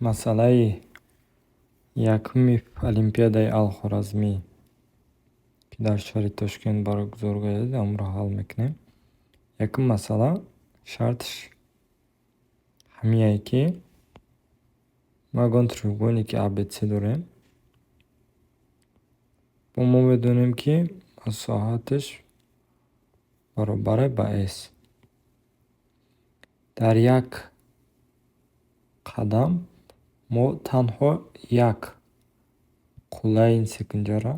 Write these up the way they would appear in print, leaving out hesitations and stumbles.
Масъалаи якуми Олимпиадаи Ал-Хоразмӣ, ки дар шаҳри Тошкент баргузор гардид, амро ҳал мекунем. Якум масъала шартш ҳамияе, ки мо ягон трёхугоҳники ABC дорем. Мо медонем, ки масоҳатш баробаре ба S. Дар як қадам мо танҳо як қуллаи ин секунҷаро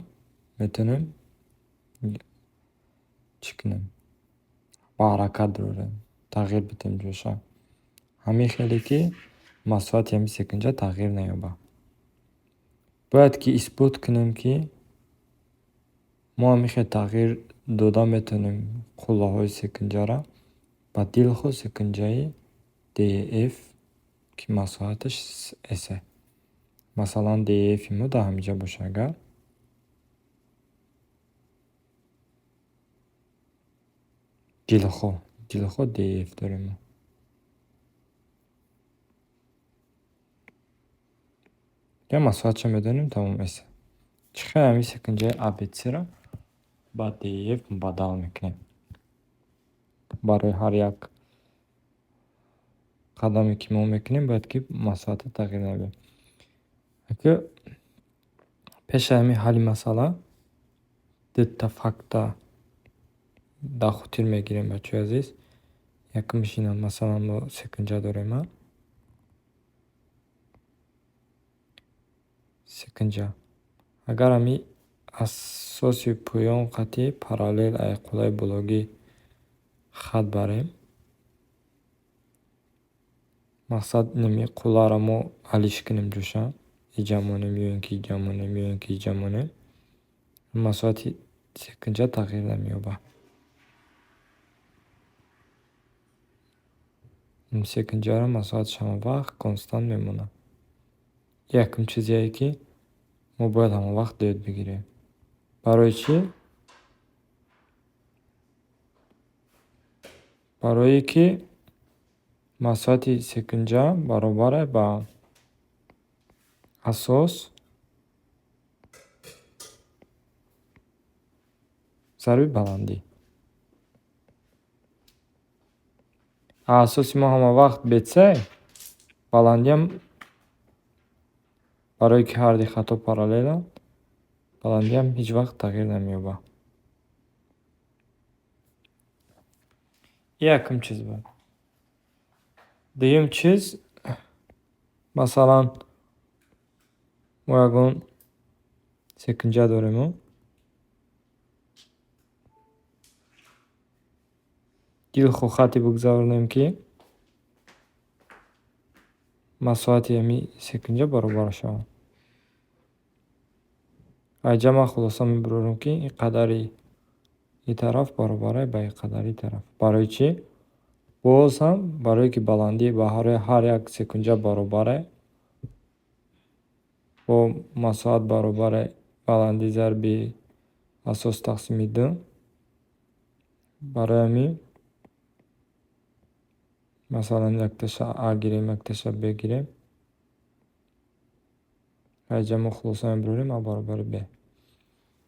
метавонем чӣ кунем? Ба ҳаракат дорем, тағйир бидем ҷойша. Ҳамин хеле, ки масоҳати ҳамин секунҷа тағйир наёбад. Бояд ки исбот кунем, ки мо ҳамин хел тағйир дода метавонем қуллаҳои секунҷаро ба дилхо секунҷаи DF, ки масоҳатш S. Масалан, DF-и мо дар ҳаминҷа боша. Агар дилхо DF дорем мо. Я масоҳатша медонем, тамом S. Чӣ хел ҳамин секунҷаи ABC-ро ба DF мубаддал мекунем. Барои ҳар як қадаме, ки мо мекунем, бояд ки масоҳата тағйир наёбад. Пеши ҳамин ҳалли масъала дutta факта дар хотир мегирем, бачаҳои азиз. Якумш ин аст, масалан, мо секунҷа дорем. Секунҷа. Агар ҳамин асоси поён хати параллел ай қуллаи бологӣ хат барем, мақсад ними қулларо мо ҳаллиш кунем ҷоша. Иҷамонем ё ин ки иҷамонем, ё ин ки иҷамонем. Масоҳати секунҷа тағйир намеёбад. Ин секунҷаро масоҳатш ҳамавақт констант мемонад. Якум чизе, ки мо бояд ҳамавақт ёд бигирем. Барои чӣ? Барое ки масоҳати секунҷа баробаре ба асос зарби баландӣ. Асоси мо ҳамавақт BC, баландиам барое ки ҳарди хатҳо параллеланд, баландиам ҳеҷ вақт тағйир намеёбад. Якум чиз буд. Дуюм чиз, масалан, мо ягон секунҷа дорем. Дилхо хате бугзаронем, ки масоҳати ҳамин секунҷа баробар шавад. Айҷа ман хулоса мебарорем, ки ин қадари ин тараф баробаре ба ин қадари ин тараф. Барои чӣ? Боз ҳам барое ки баландӣ ба ҳар як секунҷа баробаре, бо масоҳат баробаре баландӣ зарби асос тақсими 2. Барои ҳамин масалан якташа А гирем, якташа Б гирем. Айҷа мо хулоса мебарорем А баробари Б.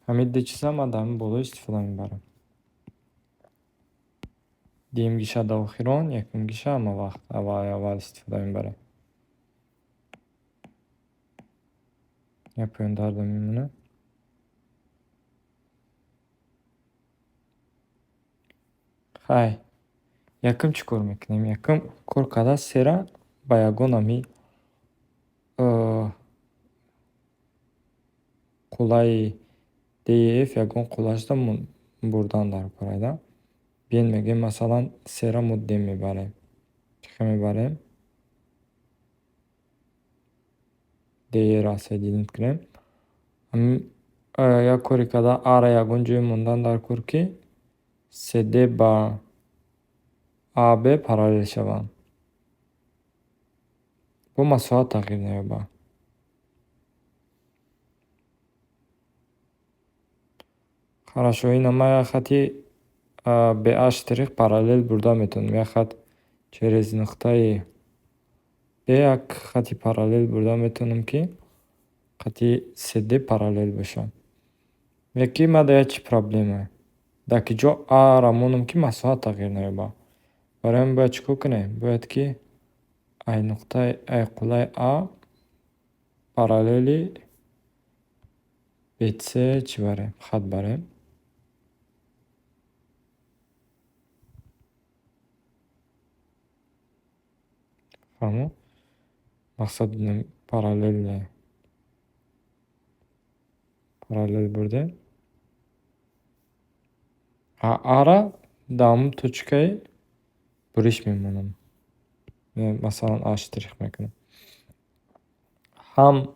Ҳамин ду чиза ман дар ҳамин боло истифода мебарам. Дуюм гиша дар охирон, якум гиша ҳамавақт аввал истифода мебарем. Я поён дардам мемонад. Хай, якум чӣ кор мекунем? Якум кор карда сера ба ягон ҳамин қуллаи DF ягон қуллашда бурдан дар кора. Биен мегӯем, масалан, сера мо D мебарем. Чӣ хел мебарем? D-ро соединить кунем. Як кори карда А-ро ягон ҷое мондан дар кор, ки CD ба AB параллел шаванд. Бо масоҳат тағйир наёбад. Хорошо, ина ман як хати BH параллел бурда метавонам. Як хат через нуқтаи як хати параллел бурда метавонам ки хати CD параллел бошад. Яки мада чӣ проблема? Дар ки ҷо А-ро монам ки масоҳат тағйир наёбад. Барои ин бояд чӣ кор кунем? Бояд ки ай нуқтаи қуллаи А параллели BC чӣ барем? Хат барем. Фаҳмо? Мақсад параллел бурдем. А-ро дар ҳамон точкаи буриш мемонам. Масалан А штрих мекунам. Ҳам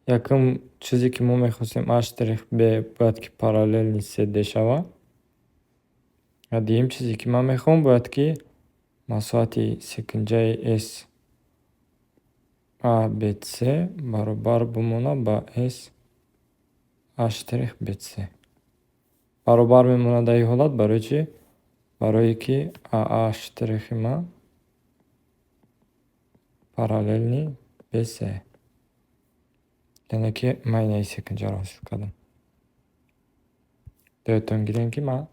якум чизе ки мо мехостем А штрих Б бояд ки параллели CD шавад. Ва дуюм чизе ки ман мехоҳам бояд ки масоҳати секунҷаи S ABC баробар бимонад ба S А штрих BC. Баробар мемонад дар ин ҳолат барои чӣ? Барое ки А штрихи ман параллели BC. Яъне ки ман инаи секунҷаро ҳосил кардам. Диqqatон гирем ки ман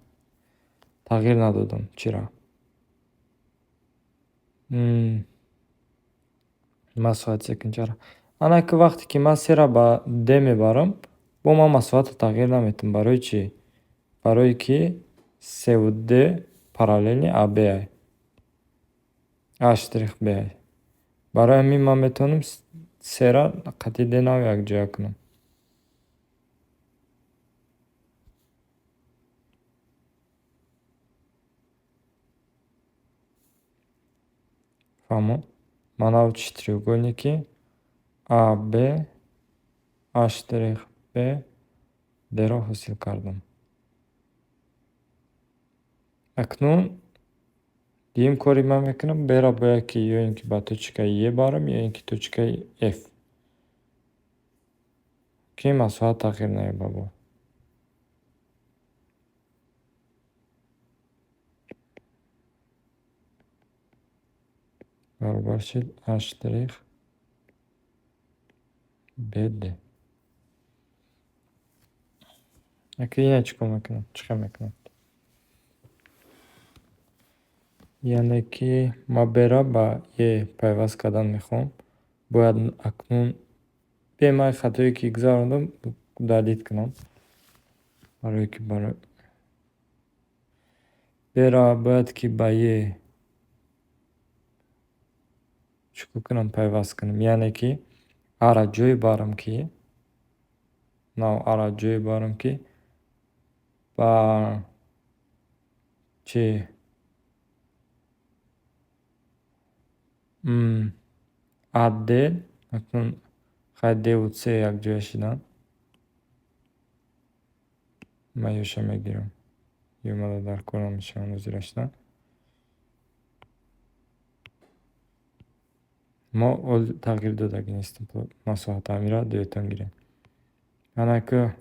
тағйир надодам. Чира? Масоҳати секунҷаро. Ана ки вақте ки ман C-ро ба D мебарам, бо ман масоҳатро тағйир наметам. Барои чӣ? Барое ки C-ву D параллели AB ай. А штрих B ай. Барои ҳамин ман метавонам C-ро қати D-наво якҷоя кунам. Фаҳмо? Ман навчи треугольники AB А штрих B D-ро ҳосил кардам. Акнун дуюм кори ман мекунам, B-ро бояд ки ё ин ки ба точкаи E барам, ё ин ки точкаи F. Ки масоҳат тағйир наёбад. Баробар шуд А штрих BD. Аки ина чӣ кор мекунам? Чӣ хел мекунам? Яъне ки ман B-ро ба E пайваст кардан мехоҳам. Бояд акнун бемай хатое ки гузарондам дадид кунам. Барое ки B-ро бояд ки ба E чӣ кор кунам? Пайваст кунам. Яъне ки А-ро ҷое барам ки А-ро ҷое барам ки ба чӣ? AD акнун хай D-ву C якҷоя шуданд. Ман ёша мегирам. Ёмада дар кор намешаванд ҳозирашдан. Мо тағйир додаги нестем масоҳат ҳамиро диqqatон гирем. Ана ки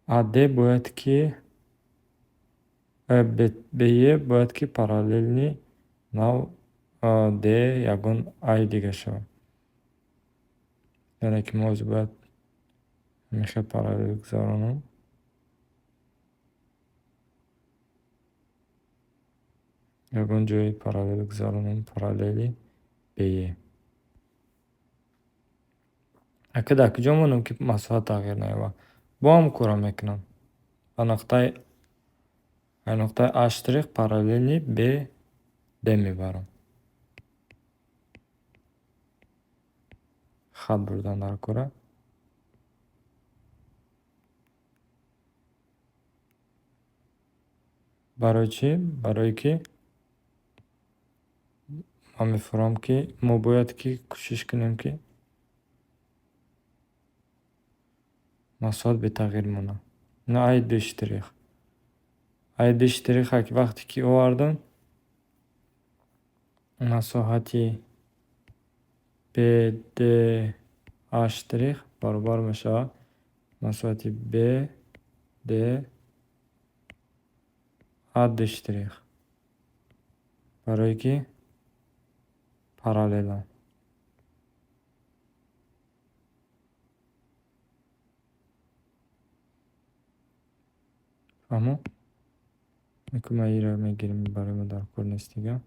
AD бояд ки BE бояд ки параллели нав D ягон I дига шавад. Яъне ки мо ҳозир бояд ҳамин хел параллел гузаронам. Ягон ҷои параллел гузаронам, параллели BE. Аки дар куҷо монам ки масоҳат тағйир наёбад? Бо ҳамон корро мекунам. Ба нуқтаи А штрих параллели BD мебарам. Хат бурдан дар кора. Барои чӣ? Барое ки ман мефурам ки мо бояд ки кӯшиш кунем ки масоҳат бетағйир монад. Ина I2 штрих. I2 штрихро ки вақте ки овардам, масоҳати BD А штрих баробар мешавад масоҳати BD AD штрих. Барое ки параллелан. фаҳмо? Ман иро мегирем, мебарем дар курнистига.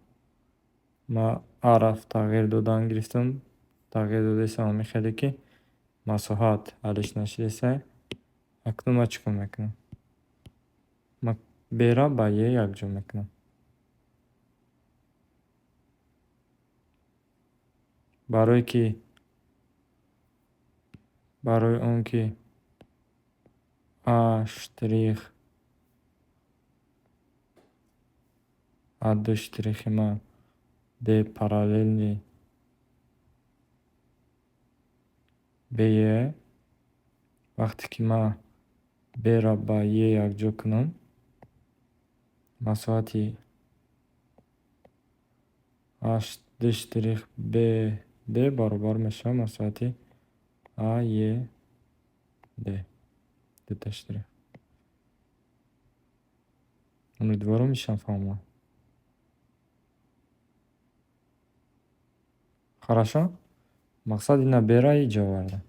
Ман араф тағйир додан гирифтам. Тағйир додасам мехеле ки масоҳат ҳалиш нашидеса. Акнун ман чӣ кор мекунам? Ман бера ба е якҷо мекунам. барои он ки а штрих ду штрихи ман д параллелни бе, вақте ки ман бера ба е якҷо кунам, масоҳати д штрих б д баробар мешавад масоҳати а е д. Дута штрих. умедворум ишам фаҳмам. Хорошо? Мақсад ина бера иҷо овардам.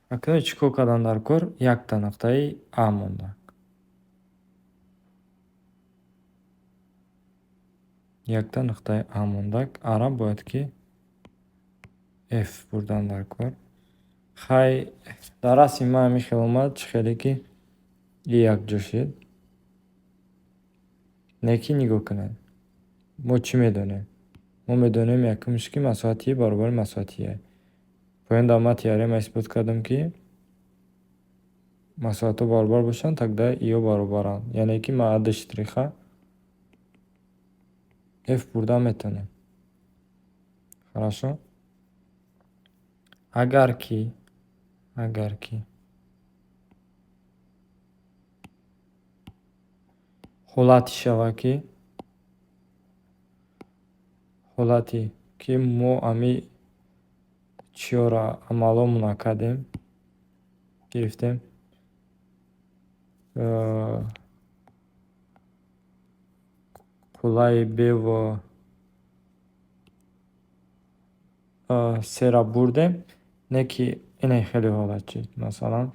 Акнун чӣ кор кардам дар кор? Якта нуқтаи А мондак. Якта нуқтаи А мондак. Ара бояд ки F бурдам дар кор. Хай дар асли ман ҳамин хел омад, чӣ хеле ки и якҷо шуд. Неки нигоҳ кунед. Мо чӣ медонем? Мо медонем якумш ки масоҳати и баробари масоҳати е. Поён дар ман теорема исбот кардам ки масоҳатҳо баробар бошанд, тогда иҳо баробаранд. Яъне ки ман ад штриха F бурдан метавонем. Хорошо? Агар ки ҳолати шава ки мо ами чиёра амаломона кардем, гирифтем қуллаи бево сера бурдем, не ки ина хеле ҳолат шуд. Масалан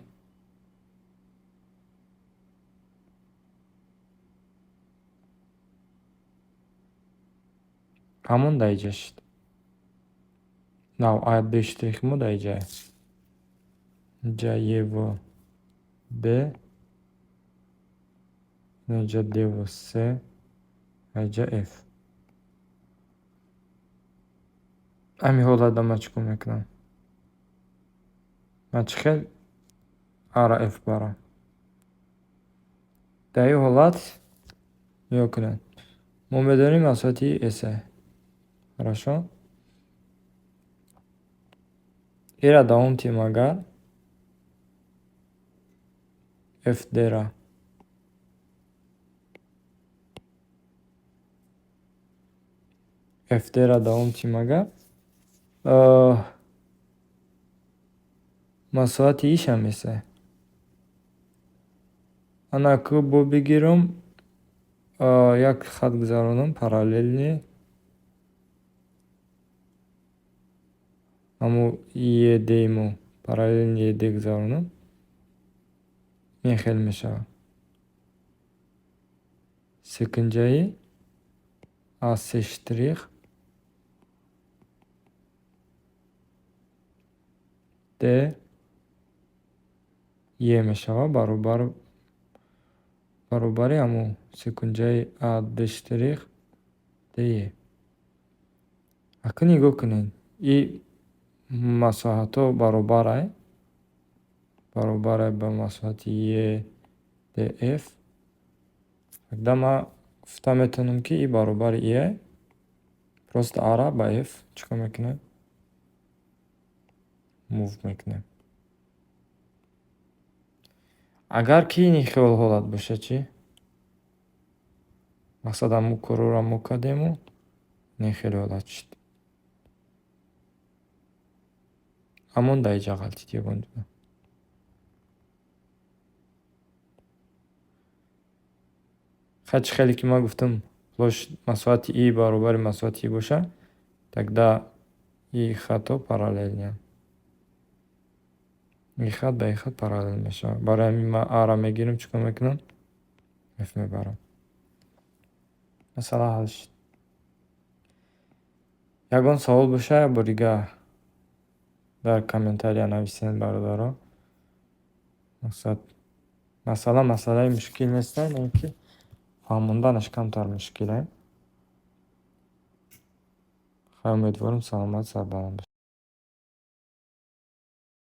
ҳамон дар иҷа шуд. Нав ад штрих мо дар иҷа ево б, иҷа дево с, иҷа F. Ҳамин ҳолатда ман чӣ кор мекунам? Ман чӣ хел ара F барам? Дар ин ҳолат нигоҳ кунед. Мо медонем масоҳати S. Хорошо? Ира даомтим агар F дера даомтим агар масоҳати иша меса. Ана ку бо бигирам як хат гузаронам параллелни ҳамо ед мо параллелни ед гузаронам. Ин хел мешавад. Секунҷаи аз се штрих д е мешавад баробари ҳамо секунҷаи а д штрих д е. Акун нигоҳ кунед. И масоҳатҳо баробарай ба масоҳати е д F. Тогда ман гуфта метавонам ки и баробари е. Просто ара ба F чӣ кор мекунем? Мув мекунем. Агар ки ин хел ҳолат боша чӣ? Мақсад ҳамо корро мо кардему ин хел ҳолат шуд. ҳамон дар иҷа ғалтӣ ягон дуда. Хай чӣ хеле ки ман гуфтам площадь И баробари масоати И боша, тогда И хатто параллельно. И хат ба И хат параллел мешавад. Барои ҳамин ман А-ро мегирам, чӣ кор мекунам? F мебарам. Масъала ҳал шуд. Ягон савол боша ё бор дигар дар комментария нависед бародаро. Масъалаи мушкил нестан, ин ки фаҳмонданаш камтар мушкиле. Хай умедворам саломат сарбаланд бошед.